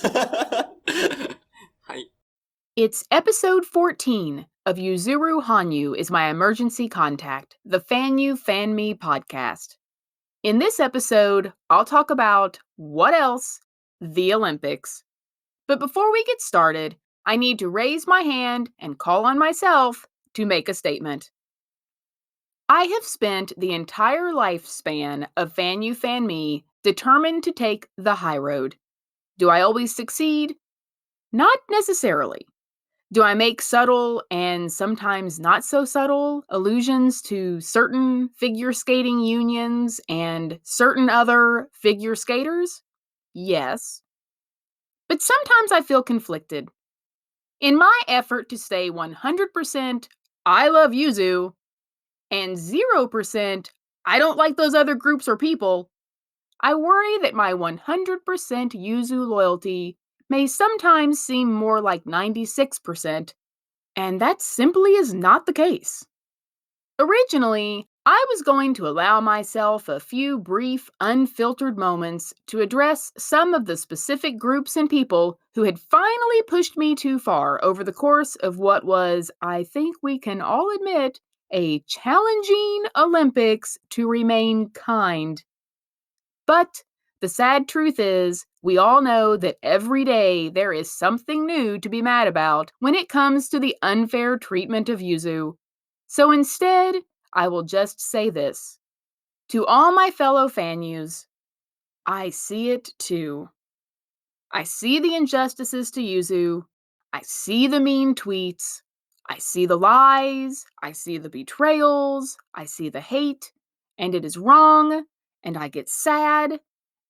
はい。 It's episode 14 of Yuzuru Hanyu is my emergency contact, the FanyuFanme podcast. In this episode, I'll talk about what else? The Olympics. But before we get started, I need to raise my hand and call on myself to make a statement. I have spent the entire lifespan of FanyuFanme determined to take the high road. Do I always succeed? Not necessarily. Do I make subtle and sometimes not so subtle allusions to certain figure skating unions and certain other figure skaters? Yes. But sometimes I feel conflicted. In my effort to stay 100% I love Yuzu and 0% I don't like those other groups or people, I worry that my 100% Yuzu loyalty may sometimes seem more like 96%. And that simply is not the case. Originally, I was going to allow myself a few brief, unfiltered moments to address some of the specific groups and people who had finally pushed me too far over the course of what was, I think we can all admit, a challenging Olympics to remain kind. But the sad truth is, we all know that every day there is something new to be mad about when it comes to the unfair treatment of Yuzu. So instead, I will just say this. To all my fellow Fanyus, I see it too. I see the injustices to Yuzu. I see the mean tweets. I see the lies. I see the betrayals. I see the hate. And it is wrong. And I get sad.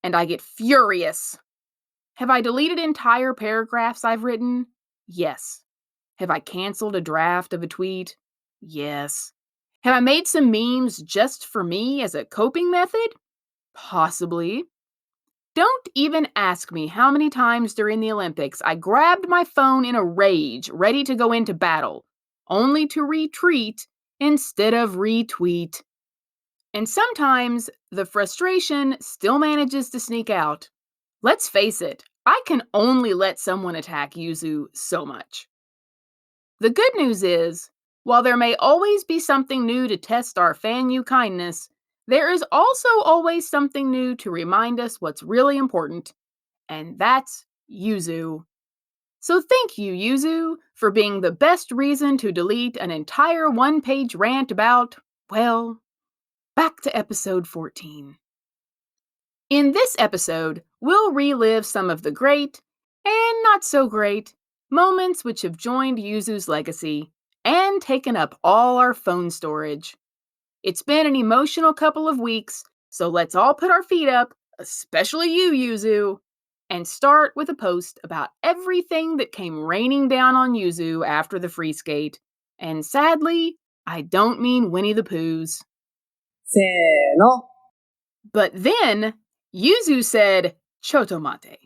And I get furious. Have I deleted entire paragraphs I've written? Yes. Have I canceled a draft of a tweet? Yes. Have I made some memes just for me as a coping method? Possibly. Don't even ask me how many times during the Olympics I grabbed my phone in a rage, ready to go into battle, only to retreat instead of retweet. And sometimes the frustration still manages to sneak out. Let's face it, I can only let someone attack Yuzu so much. The good news is, while there may always be something new to test our Fanyu kindness, there is also always something new to remind us what's really important, and that's Yuzu. So thank you, Yuzu, for being the best reason to delete an entire one-page rant about, well, back to episode 14. In this episode, we'll relive some of the great, and not so great, moments which have joined Yuzu's legacy and taken up all our phone storage. It's been an emotional couple of weeks, so let's all put our feet up, especially you, Yuzu, and start with a post about everything that came raining down on Yuzu after the free skate. And sadly, I don't mean Winnie the Pooh's. せーの。 But then, Yuzu said, Chotomate.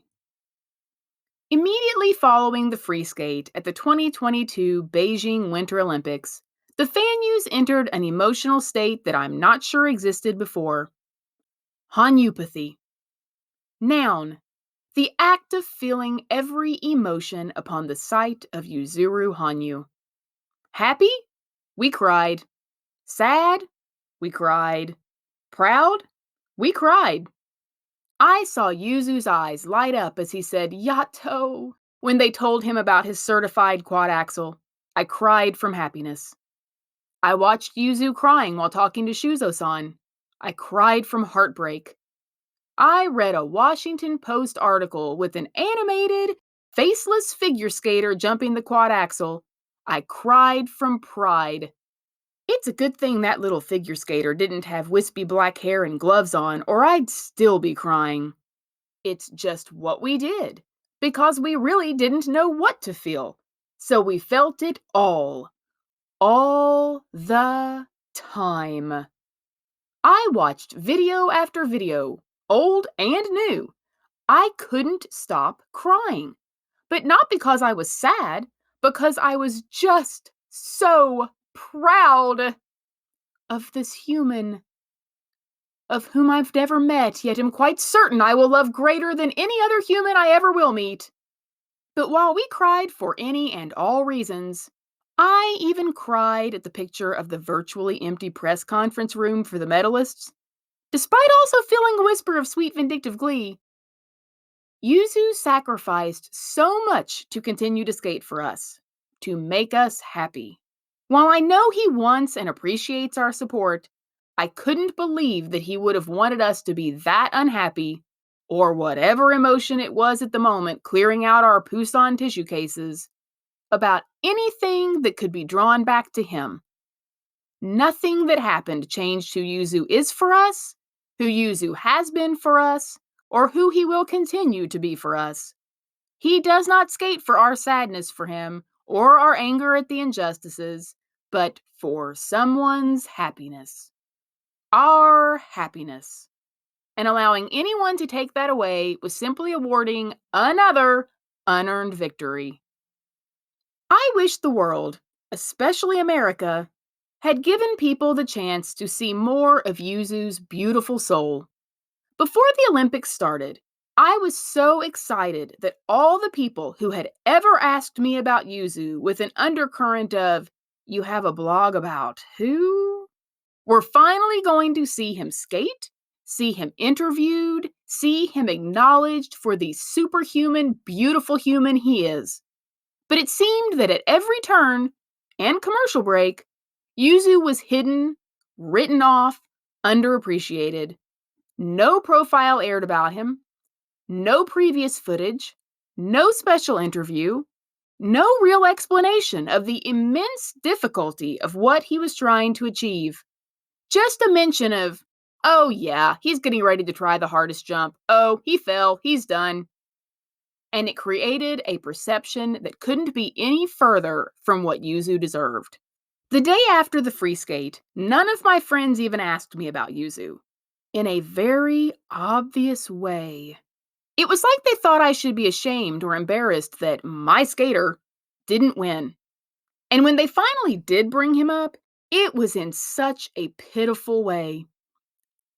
Immediately following the free skate at the 2022 Beijing Winter Olympics, the Fanyus entered an emotional state that I'm not sure existed before. Hanyupathy. Noun. The act of feeling every emotion upon the sight of Yuzuru Hanyu. Happy? We cried. Sad? We cried. Proud? We cried. I saw Yuzu's eyes light up as he said Yato when they told him about his certified quad axel. I cried from happiness. I watched Yuzu crying while talking to Shuzo-san. I cried from heartbreak. I read a Washington Post article with an animated, faceless figure skater jumping the quad axel. I cried from pride. It's a good thing that little figure skater didn't have wispy black hair and gloves on, or I'd still be crying. It's just what we did, because we really didn't know what to feel. So we felt it all the time. I watched video after video, old and new. I couldn't stop crying. But not because I was sad, because I was just so proud of this human. of whom I've never met, yet am quite certain I will love greater than any other human I ever will meet. But while we cried for any and all reasons, I even cried at the picture of the virtually empty press conference room for the medalists, despite also feeling a whisper of sweet vindictive glee. Yuzu sacrificed so much to continue to skate for us, to make us happy. While I know he wants and appreciates our support, I couldn't believe that he would have wanted us to be that unhappy, or whatever emotion it was at the moment clearing out our Pooh-san tissue cases, about anything that could be drawn back to him. Nothing that happened changed who Yuzu is for us, who Yuzu has been for us, or who he will continue to be for us. He does not skate for our sadness for him, or our anger at the injustices, but for someone's happiness. Our happiness. And allowing anyone to take that away was simply awarding another unearned victory. I wish the world, especially America, had given people the chance to see more of Yuzu's beautiful soul. Before the Olympics started, I was so excited that all the people who had ever asked me about Yuzu with an undercurrent of, "You have a blog about who?" were finally going to see him skate, see him interviewed, see him acknowledged for the superhuman, beautiful human he is. But it seemed that at every turn and commercial break, Yuzu was hidden, written off, underappreciated. No profile aired about him, no previous footage, no special interview, no real explanation of the immense difficulty of what he was trying to achieve. Just a mention of, "Oh yeah, he's getting ready to try the hardest jump. Oh, he fell, he's done." And it created a perception that couldn't be any further from what Yuzu deserved. The day after the free skate, none of my friends even asked me about Yuzu. In a very obvious way. It was like they thought I should be ashamed or embarrassed that my skater didn't win. And when they finally did bring him up, it was in such a pitiful way.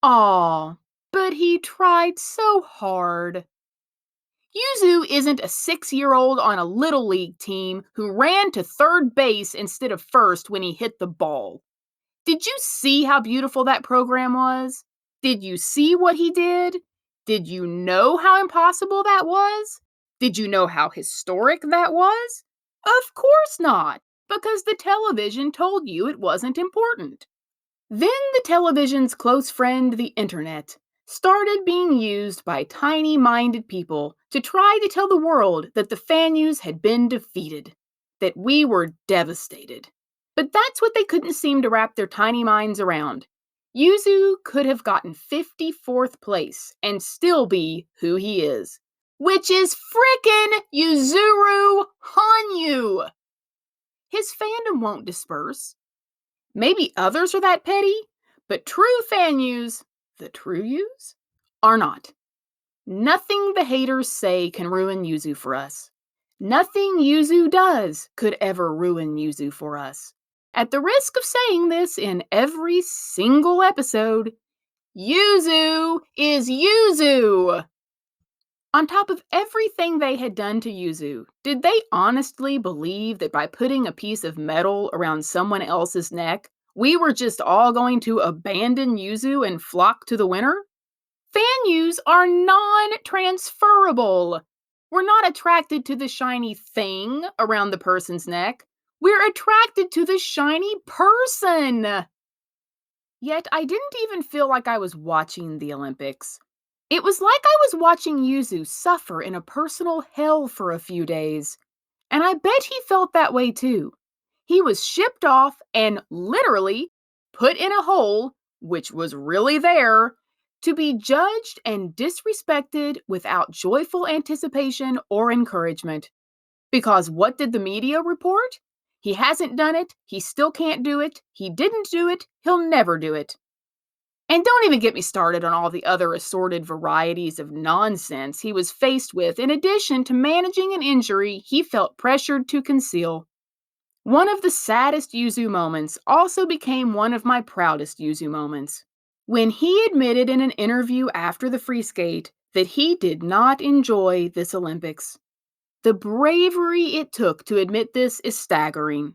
Aw, but he tried so hard. Yuzu isn't a 6-year-old on a little league team who ran to third base instead of first when he hit the ball. Did you see how beautiful that program was? Did you see what he did? Did you know how impossible that was? Did you know how historic that was? Of course not, because the television told you it wasn't important. Then the television's close friend, the internet, started being used by tiny-minded people to try to tell the world that the Fanyus had been defeated, that we were devastated. But that's what they couldn't seem to wrap their tiny minds around. Yuzu could have gotten 54th place and still be who he is, which is FRICKIN YUZURU HANYU. His fandom won't disperse. Maybe others are that petty, but true Fanyus, the true Yus, are not. Nothing the haters say can ruin Yuzu for us. Nothing Yuzu does could ever ruin Yuzu for us. At the risk of saying this in every single episode, Yuzu is Yuzu! On top of everything they had done to Yuzu, did they honestly believe that by putting a piece of metal around someone else's neck, we were just all going to abandon Yuzu and flock to the winner? Fanyus are non-transferable. We're not attracted to the shiny thing around the person's neck. We're attracted to the shiny person. Yet I didn't even feel like I was watching the Olympics. It was like I was watching Yuzu suffer in a personal hell for a few days. And I bet he felt that way too. He was shipped off and literally put in a hole, which was really there, to be judged and disrespected without joyful anticipation or encouragement. Because what did the media report? He hasn't done it, he still can't do it, he didn't do it, he'll never do it. And don't even get me started on all the other assorted varieties of nonsense he was faced with in addition to managing an injury he felt pressured to conceal. One of the saddest Yuzu moments also became one of my proudest Yuzu moments. when he admitted in an interview after the free skate that he did not enjoy this Olympics. The bravery it took to admit this is staggering.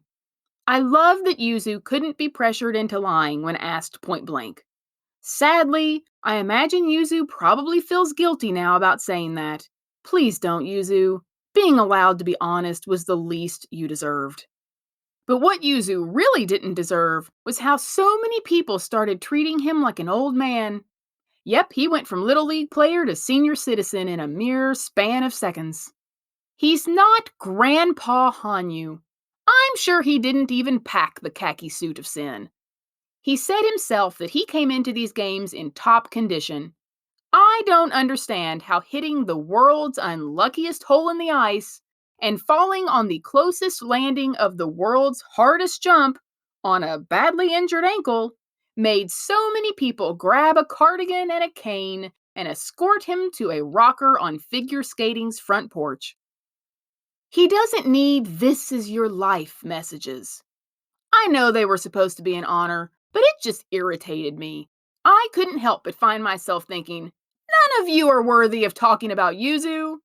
I love that Yuzu couldn't be pressured into lying when asked point blank. Sadly, I imagine Yuzu probably feels guilty now about saying that. Please don't, Yuzu. Being allowed to be honest was the least you deserved. But what Yuzu really didn't deserve was how so many people started treating him like an old man. Yep, he went from Little League player to senior citizen in a mere span of seconds. He's not Grandpa Hanyu. I'm sure he didn't even pack the khaki suit of sin. He said himself that he came into these games in top condition. I don't understand how hitting the world's unluckiest hole in the ice and falling on the closest landing of the world's hardest jump on a badly injured ankle made so many people grab a cardigan and a cane and escort him to a rocker on figure skating's front porch. He doesn't need "this is your life" messages. I know they were supposed to be an honor, but it just irritated me. I couldn't help but find myself thinking, none of you are worthy of talking about Yuzu,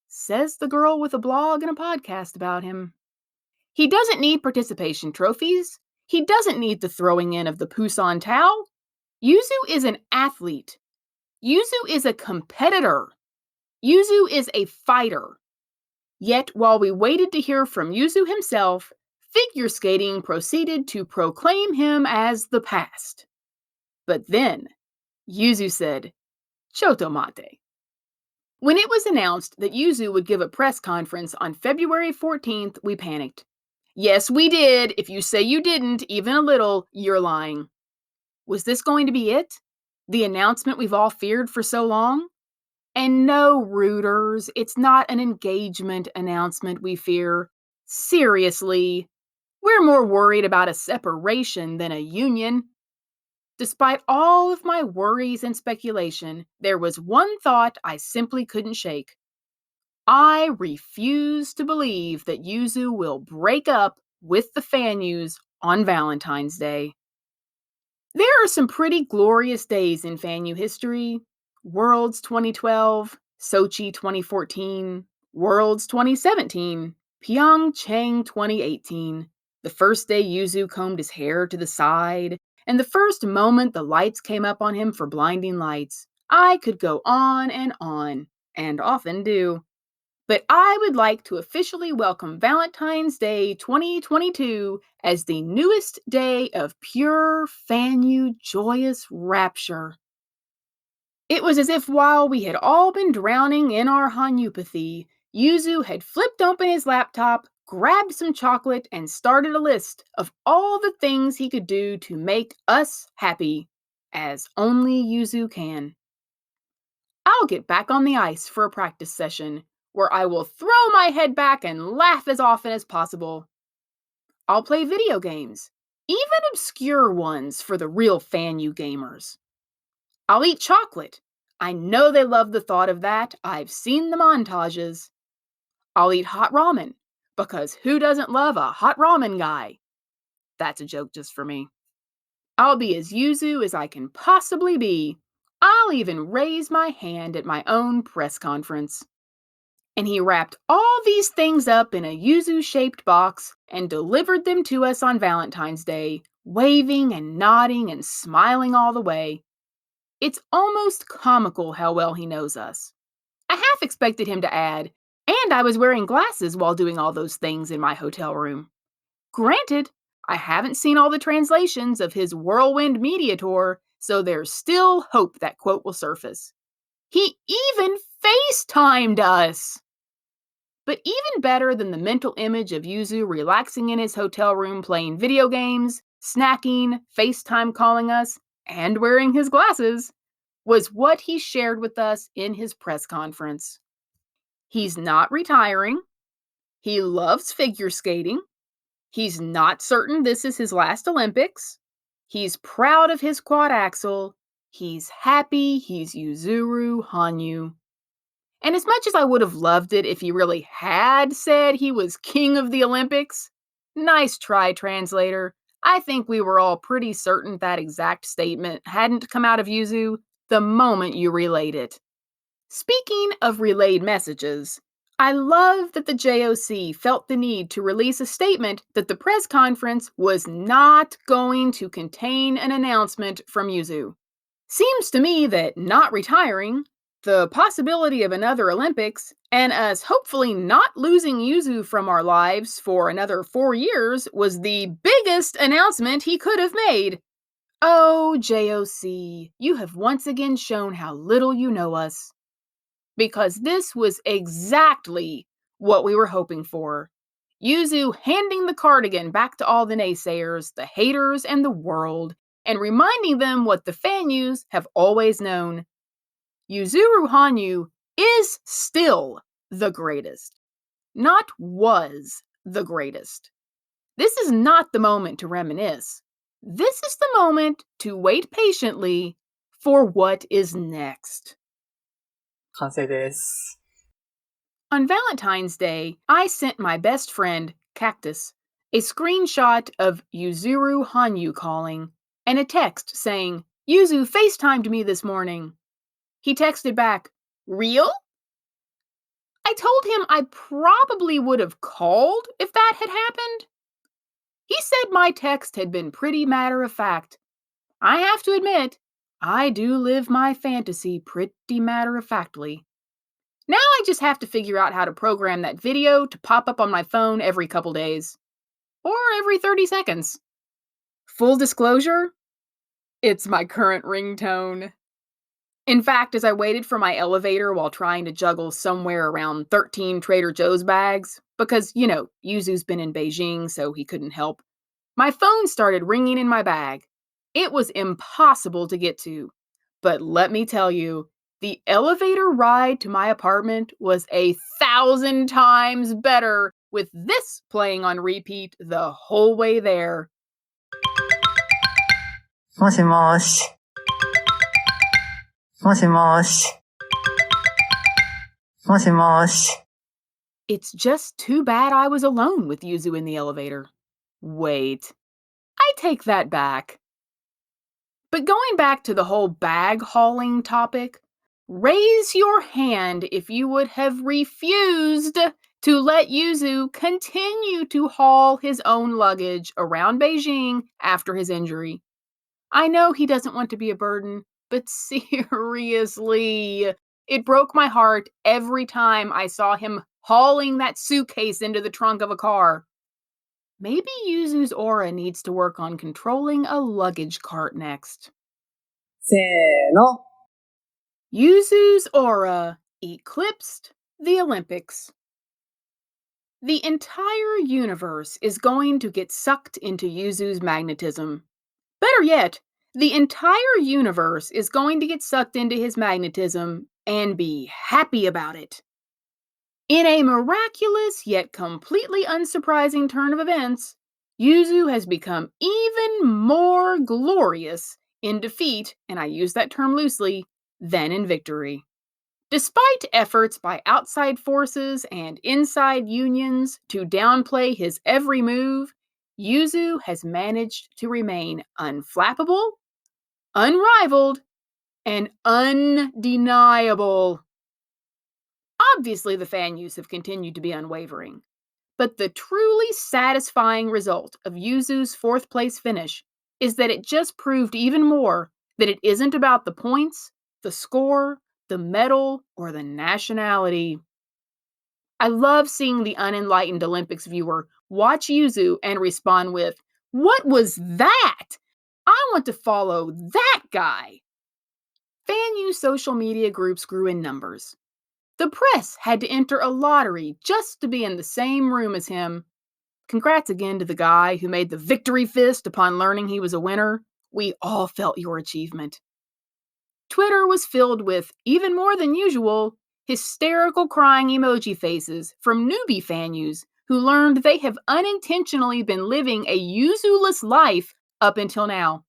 says the girl with a blog and a podcast about him. He doesn't need participation trophies. He doesn't need the throwing in of the Pooh-san towel. Yuzu is an athlete. Yuzu is a competitor. Yuzu is a fighter. Yet, while we waited to hear from Yuzu himself, figure skating proceeded to proclaim him as the past. But then, Yuzu said, "Chotomate." When it was announced that Yuzu would give a press conference on February 14th, we panicked. Yes, we did. If you say you didn't, even a little, you're lying. Was this going to be it? The announcement we've all feared for so long? And no, rooters, it's not an engagement announcement we fear. Seriously, we're more worried about a separation than a union. Despite all of my worries and speculation, there was one thought I simply couldn't shake. I refuse to believe that Yuzu will break up with the Fanyus on Valentine's Day. There are some pretty glorious days in Fanyu history. Worlds 2012, Sochi 2014, Worlds 2017, Pyeongchang 2018, the first day Yuzu combed his hair to the side, and the first moment the lights came up on him for blinding lights. I could go on, and often do. But I would like to officially welcome Valentine's Day 2022 as the newest day of pure Fanyu joyous rapture. It was as if while we had all been drowning in our Hanyupathy, Yuzu had flipped open his laptop, grabbed some chocolate, and started a list of all the things he could do to make us happy, as only Yuzu can. I'll get back on the ice for a practice session, where I will throw my head back and laugh as often as possible. I'll play video games, even obscure ones for the real Fanyu gamers. I'll eat chocolate. I know they love the thought of that. I've seen the montages. I'll eat hot ramen, because who doesn't love a hot ramen guy? That's a joke just for me. I'll be as Yuzu as I can possibly be. I'll even raise my hand at my own press conference. And he wrapped all these things up in a Yuzu-shaped box and delivered them to us on Valentine's Day, waving and nodding and smiling all the way. It's almost comical how well he knows us. I half expected him to add, and I was wearing glasses while doing all those things in my hotel room. Granted, I haven't seen all the translations of his whirlwind media tour, so there's still hope that quote will surface. He even FaceTimed us! But even better than the mental image of Yuzu relaxing in his hotel room playing video games, snacking, FaceTime calling us, and wearing his glasses, was what he shared with us in his press conference. He's not retiring. He loves figure skating. He's not certain this is his last Olympics. He's proud of his quad axel. He's happy he's Yuzuru Hanyu. And as much as I would have loved it if he really had said he was king of the Olympics, nice try, translator. I think we were all pretty certain that exact statement hadn't come out of Yuzu the moment you relayed it. Speaking of relayed messages, I love that the JOC felt the need to release a statement that the press conference was not going to contain an announcement from Yuzu. Seems to me that not retiring, the possibility of another Olympics, and us hopefully not losing Yuzu from our lives for another 4 years was the biggest announcement he could have made. Oh, JOC, you have once again shown how little you know us. Because this was exactly what we were hoping for. Yuzu handing the cardigan back to all the naysayers, the haters, and the world, and reminding them what the Fanyus have always known. Yuzuru Hanyu is still the greatest, not was the greatest. This is not the moment to reminisce. This is the moment to wait patiently for what is next. 完成です。 On Valentine's Day, I sent my best friend, Cactus, a screenshot of Yuzuru Hanyu calling and a text saying, Yuzu FaceTimed me this morning. He texted back, Real? I told him I probably would have called if that had happened. He said my text had been pretty matter of fact. I have to admit, I do live my fantasy pretty matter of factly. Now I just have to figure out how to program that video to pop up on my phone every couple days. Or every 30 seconds. Full disclosure, it's my current ringtone. In fact, as I waited for my elevator while trying to juggle somewhere around 13 Trader Joe's bags, because, Yuzu's been in Beijing, so he couldn't help, my phone started ringing in my bag. It was impossible to get to. But let me tell you, the elevator ride to my apartment was 1,000 times better with this playing on repeat the whole way there. もしもし。もしもし。もしもし。 It's just too bad I was alone with Yuzu in the elevator. Wait, I take that back. But going back to the whole bag hauling topic, raise your hand if you would have refused to let Yuzu continue to haul his own luggage around Beijing after his injury. I know he doesn't want to be a burden, but seriously, it broke my heart every time I saw him hauling that suitcase into the trunk of a car. Maybe Yuzu's aura needs to work on controlling a luggage cart next. せーの。 Yuzu's aura eclipsed the Olympics. The entire universe is going to get sucked into Yuzu's magnetism. Better yet, the entire universe is going to get sucked into his magnetism and be happy about it. In a miraculous yet completely unsurprising turn of events, Yuzu has become even more glorious in defeat, and I use that term loosely, than in victory. Despite efforts by outside forces and inside unions to downplay his every move, Yuzu has managed to remain unflappable, unrivaled, and undeniable. Obviously, the Fanyus have continued to be unwavering, but the truly satisfying result of Yuzu's fourth place finish is that it just proved even more that it isn't about the points, the score, the medal, or the nationality. I love seeing the unenlightened Olympics viewer watch Yuzu and respond with, "What was that? I want to follow that guy." Fanyu social media groups grew in numbers. The press had to enter a lottery just to be in the same room as him. Congrats again to the guy who made the victory fist upon learning he was a winner. We all felt your achievement. Twitter was filled with, even more than usual, hysterical crying emoji faces from newbie Fanyus who learned they have unintentionally been living a Yuzu-less life up until now.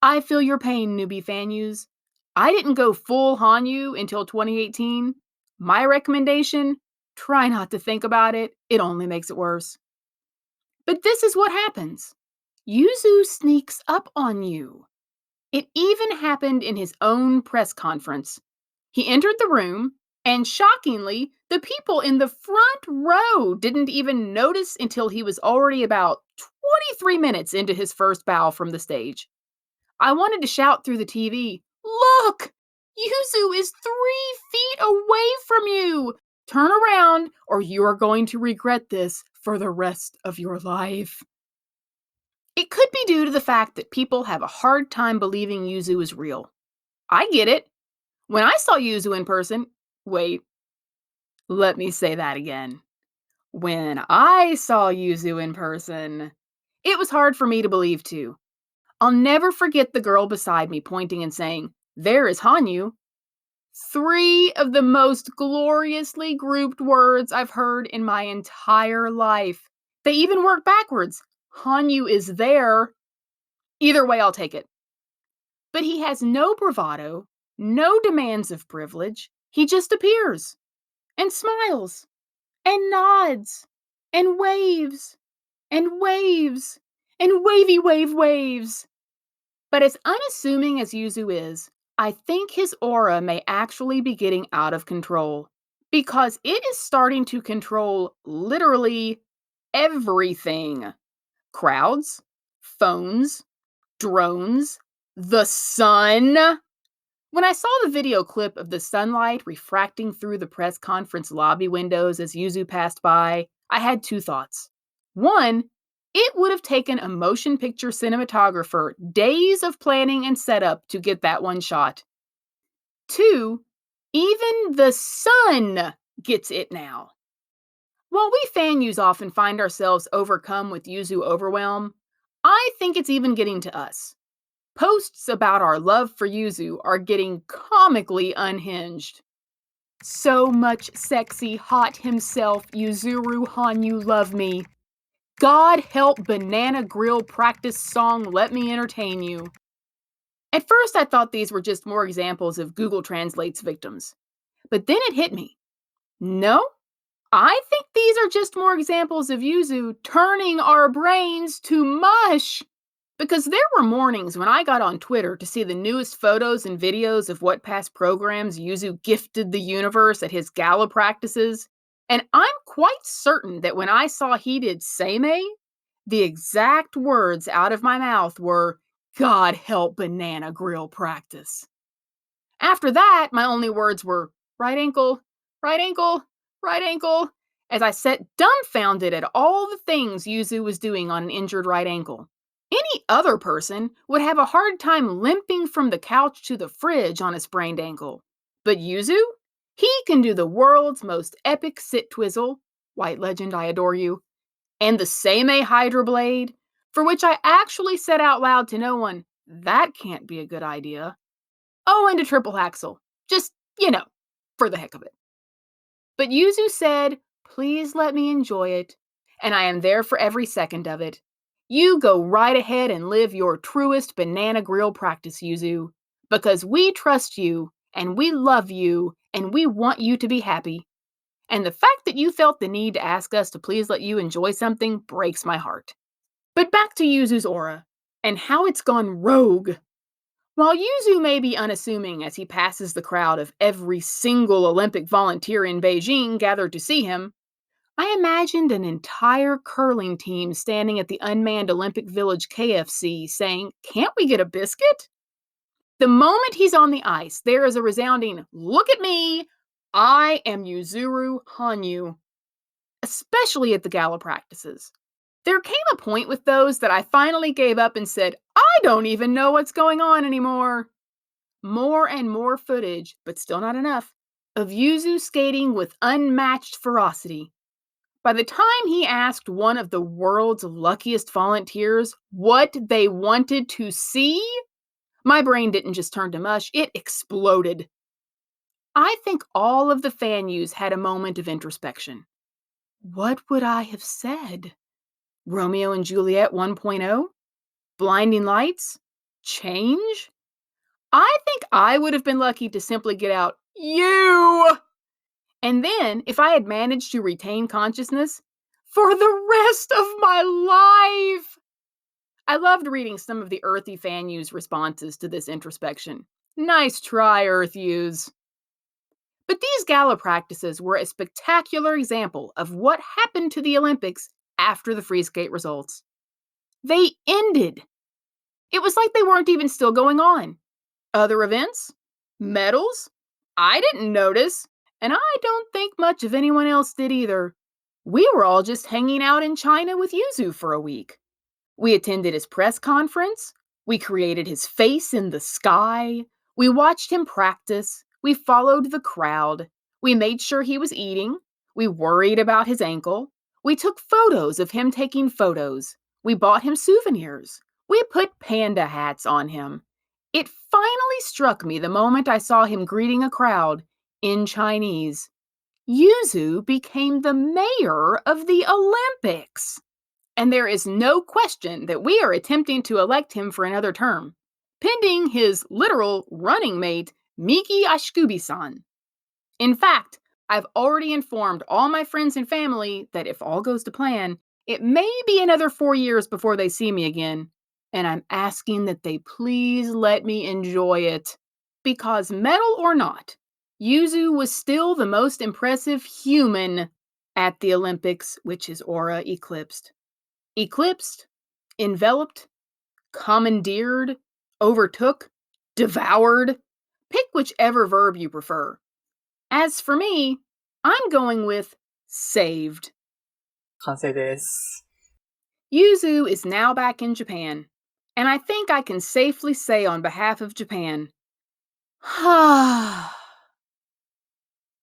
I feel your pain, newbie Fanyus. I didn't go full Hanyu until 2018. My recommendation, try not to think about it. It only makes it worse. But this is what happens. Yuzu sneaks up on you. It even happened in his own press conference. He entered the room, and shockingly, the people in the front row didn't even notice until he was already about 23 minutes into his first bow from the stage. I wanted to shout through the TV, "Look! Yuzu is 3 feet away from you! Turn around, or you are going to regret this for the rest of your life." It could be due to the fact that people have a hard time believing Yuzu is real. I get it. When I saw Yuzu in person, wait, let me say that again. When I saw Yuzu in person, it was hard for me to believe too. I'll never forget the girl beside me pointing and saying, "There is Hanyu." 3 of the most gloriously grouped words I've heard in my entire life. They even work backwards. Hanyu is there. Either way, I'll take it. But he has no bravado, no demands of privilege. He just appears and smiles and nods and waves and waves and waves. But as unassuming as Yuzu is, I think his aura may actually be getting out of control because it is starting to control literally everything. Crowds, phones, drones, the sun. When I saw the video clip of the sunlight refracting through the press conference lobby windows as Yuzu passed by, I had 2 thoughts. One, it would have taken a motion picture cinematographer days of planning and setup to get that one shot. 2, even the sun gets it now. While we Fanyus often find ourselves overcome with Yuzu overwhelm, I think it's even getting to us. Posts about our love for Yuzu are getting comically unhinged. So much sexy, hot himself, Yuzuru Hanyu love me. God help banana grill practice song, let me entertain you. At first, I thought these were just more examples of Google Translate's victims. But then it hit me. No, I think these are just more examples of Yuzu turning our brains to mush. Because there were mornings when I got on Twitter to see the newest photos and videos of what past programs Yuzu gifted the universe at his gala practices, and I'm quite certain that when I saw he did Seimei, the exact words out of my mouth were, "God help banana grill practice." After that, my only words were, "Right ankle, right ankle, right ankle," as I sat dumbfounded at all the things Yuzu was doing on an injured right ankle. Any other person would have a hard time limping from the couch to the fridge on a sprained ankle. But Yuzu? He can do the world's most epic sit twizzle, White Legend, I adore you, and the Seimei Hydra Blade, for which I actually said out loud to no one, that can't be a good idea. Oh, and a triple haxel, just, for the heck of it. But Yuzu said, "Please let me enjoy it," and I am there for every second of it. You go right ahead and live your truest banana grill practice, Yuzu, because we trust you, and we love you, and we want you to be happy. And the fact that you felt the need to ask us to please let you enjoy something breaks my heart. But back to Yuzu's aura, and how it's gone rogue. While Yuzu may be unassuming as he passes the crowd of every single Olympic volunteer in Beijing gathered to see him, I imagined an entire curling team standing at the unmanned Olympic Village KFC saying, "Can't we get a biscuit?" The moment he's on the ice, there is a resounding, "Look at me! I am Yuzuru Hanyu," especially at the gala practices. There came a point with those that I finally gave up and said, "I don't even know what's going on anymore." More and more footage, but still not enough, of Yuzu skating with unmatched ferocity. By the time he asked one of the world's luckiest volunteers what they wanted to see, my brain didn't just turn to mush, it exploded. I think all of the Fanyus had a moment of introspection. What would I have said? Romeo and Juliet 1.0? Blinding lights? Change? I think I would have been lucky to simply get out, "You!" And then, if I had managed to retain consciousness, for the rest of my life, I loved reading some of the earthy Fanyu's responses to this introspection. Nice try, Earth-Yus. But these gala practices were a spectacular example of what happened to the Olympics after the free skate results. They ended. It was like they weren't even still going on. Other events? Medals? I didn't notice, and I don't think much of anyone else did either. We were all just hanging out in China with Yuzu for a week. We attended his press conference. We created his face in the sky. We watched him practice. We followed the crowd. We made sure he was eating. We worried about his ankle. We took photos of him taking photos. We bought him souvenirs. We put panda hats on him. It finally struck me the moment I saw him greeting a crowd in Chinese. Yuzu became the mayor of the Olympics. And there is no question that we are attempting to elect him for another term, pending his literal running mate, Miki Ashikubi-san. In fact, I've already informed all my friends and family that if all goes to plan, it may be another 4 years before they see me again, and I'm asking that they please let me enjoy it. Because medal or not, Yuzu was still the most impressive human at the Olympics, which his aura eclipsed. Eclipsed, enveloped, commandeered, overtook, devoured. Pick whichever verb you prefer. As for me, I'm going with saved. 完成です。 Yuzu is now back in Japan, and I think I can safely say on behalf of Japan,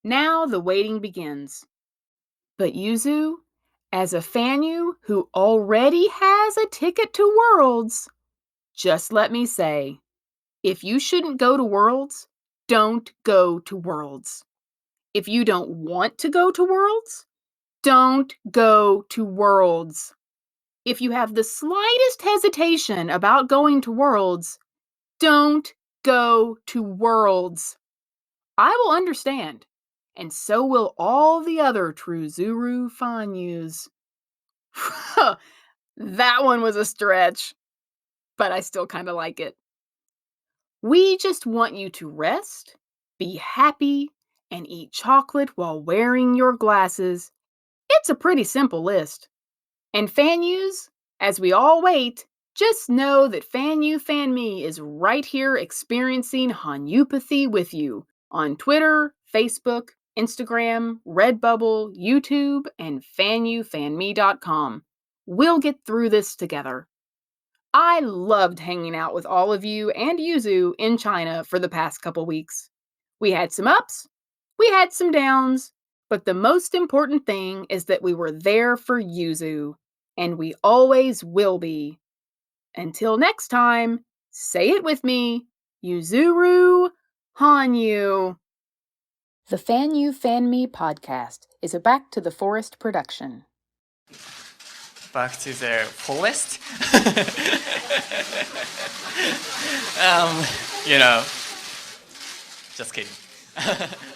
now the waiting begins. But Yuzu, as a Fanyu who already has a ticket to Worlds, just let me say, if you shouldn't go to Worlds, don't go to Worlds. If you don't want to go to Worlds, don't go to Worlds. If you have the slightest hesitation about going to Worlds, don't go to Worlds. I will understand, and so will all the other true Zuru Fanyus. That one was a stretch, but I still kind of like it. We just want you to rest, be happy, and eat chocolate while wearing your glasses. It's a pretty simple list. And Fanyus, as we all wait, just know that FanyuFanme is right here experiencing Hanyupathy with you on Twitter, Facebook, Instagram, Redbubble, YouTube, and FanyuFanme.com. We'll get through this together. I loved hanging out with all of you and Yuzu in China for the past couple weeks. We had some ups, we had some downs, but the most important thing is that we were there for Yuzu, and we always will be. Until next time, say it with me, Yuzuru Hanyu. The FanyuFanme podcast is a Back to the Forest production. Back to the forest? Just kidding.